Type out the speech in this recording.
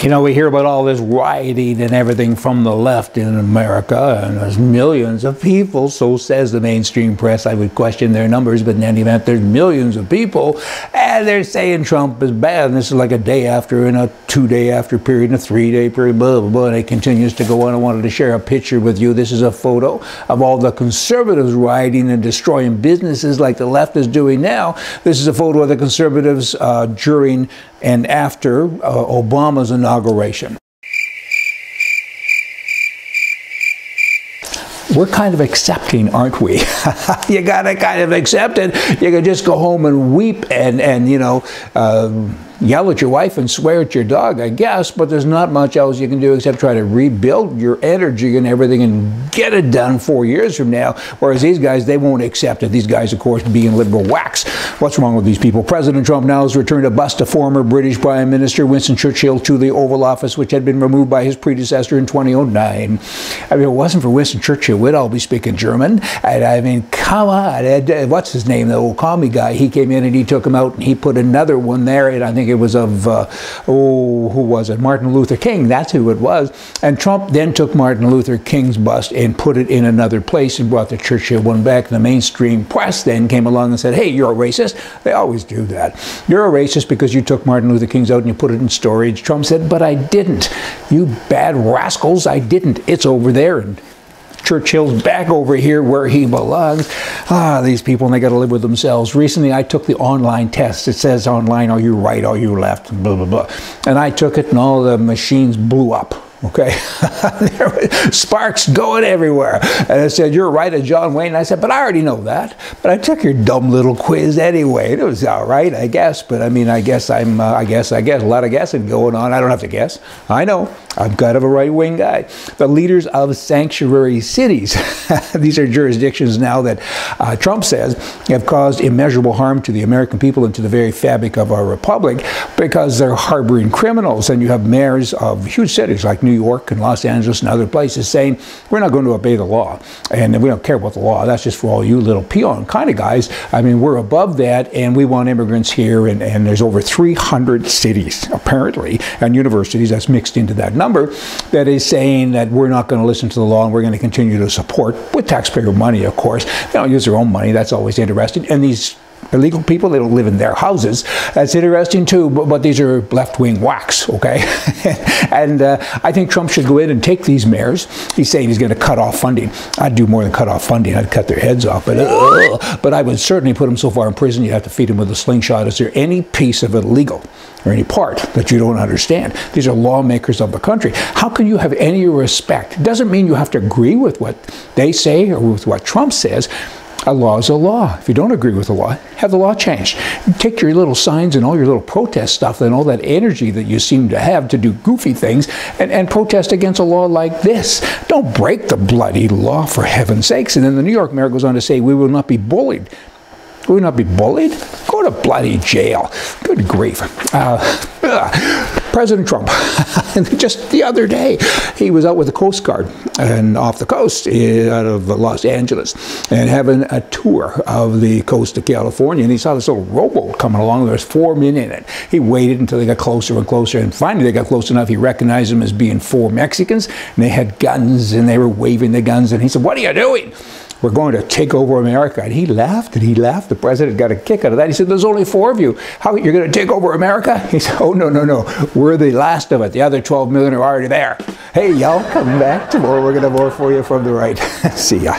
You know, we hear about all this rioting and everything from the left in America, and there's millions of people, so says the mainstream press. I would question their numbers, but in any event, there's millions of people, and they're saying Trump is bad, and this is like a day after, and a 2-day after period, and a 3-day period, blah, blah, blah, and it continues to go on. I wanted to share a picture with you. This is a photo of all the conservatives rioting and destroying businesses like the left is doing now. This is a photo of the conservatives during and after Obama's inauguration. We're kind of accepting, aren't we? You gotta kind of accept it. You can just go home and weep and you know, yell at your wife and swear at your dog, I guess, but there's not much else you can do except try to rebuild your energy and everything and get it done 4 years from now. Whereas these guys, they won't accept it. These guys, of course, being liberal whacks. What's wrong with these people? President Trump now has returned to bust a former British Prime Minister, Winston Churchill, to the Oval Office, which had been removed by his predecessor in 2009. I mean, if it wasn't for Winston Churchill, we'd all be speaking German. And I mean, come on. What's his name? The old commie guy. He came in and he took him out and he put another one there, and I think it was of, who was it? Martin Luther King. That's who it was. And Trump then took Martin Luther King's bust and put it in another place and brought the Churchill one back. The mainstream press then came along and said, hey, you're a racist. They always do that. You're a racist because you took Martin Luther King's out and you put it in storage. Trump said, but I didn't. You bad rascals, I didn't. It's over there. And Churchill's back over here where he belongs. These people, and they got to live with themselves. Recently, I took the online test. It says online, are you right, are you left, blah, blah, blah. And I took it, and all the machines blew up. Okay, there were sparks going everywhere. And I said, you're right, John Wayne. And I said, but I already know that. But I took your dumb little quiz anyway. It was all right, I guess. But I mean, I guess a lot of guessing going on. I don't have to guess. I know. I'm kind of a right-wing guy. The leaders of sanctuary cities, these are jurisdictions now that Trump says have caused immeasurable harm to the American people and to the very fabric of our republic because they're harboring criminals. And you have mayors of huge cities like New York and Los Angeles and other places saying, we're not going to obey the law. And we don't care about the law. That's just for all you little peon kind of guys. I mean, we're above that, and we want immigrants here. And there's over 300 cities, apparently, and universities that's mixed into that number that is saying that we're not going to listen to the law and we're going to continue to support, with taxpayer money, of course. They don't use their own money. That's always interesting. And these illegal people, they don't live in their houses. That's interesting too, but these are left-wing whacks, okay? And I think Trump should go in and take these mayors. He's saying he's going to cut off funding. I'd do more than cut off funding. I'd cut their heads off. But I would certainly put them so far in prison, you'd have to feed them with a slingshot. Is there any piece of it illegal or any part that you don't understand? These are lawmakers of the country. How can you have any respect? It doesn't mean you have to agree with what they say or with what Trump says. A law is a law. If you don't agree with the law, have the law changed. Take your little signs and all your little protest stuff and all that energy that you seem to have to do goofy things and protest against a law like this. Don't break the bloody law, for heaven's sakes. And then the New York mayor goes on to say, we will not be bullied. Will we not be bullied? Go to bloody jail. Good grief. President Trump, just the other day, he was out with the Coast Guard and off the coast out of Los Angeles and having a tour of the coast of California. And he saw this little rowboat coming along. There was 4 men in it. He waited until they got closer and closer. And finally, they got close enough. He recognized them as being 4 Mexicans. And they had guns and they were waving the guns. And he said, what are you doing? We're going to take over America. And he laughed and he laughed. The president got a kick out of that. He said, there's only 4 of you. How, you're going to take over America? He said, oh, no, no, no. We're the last of it. The other 12 million are already there. Hey, y'all, come back tomorrow. We're going to vote for you from the right. See ya.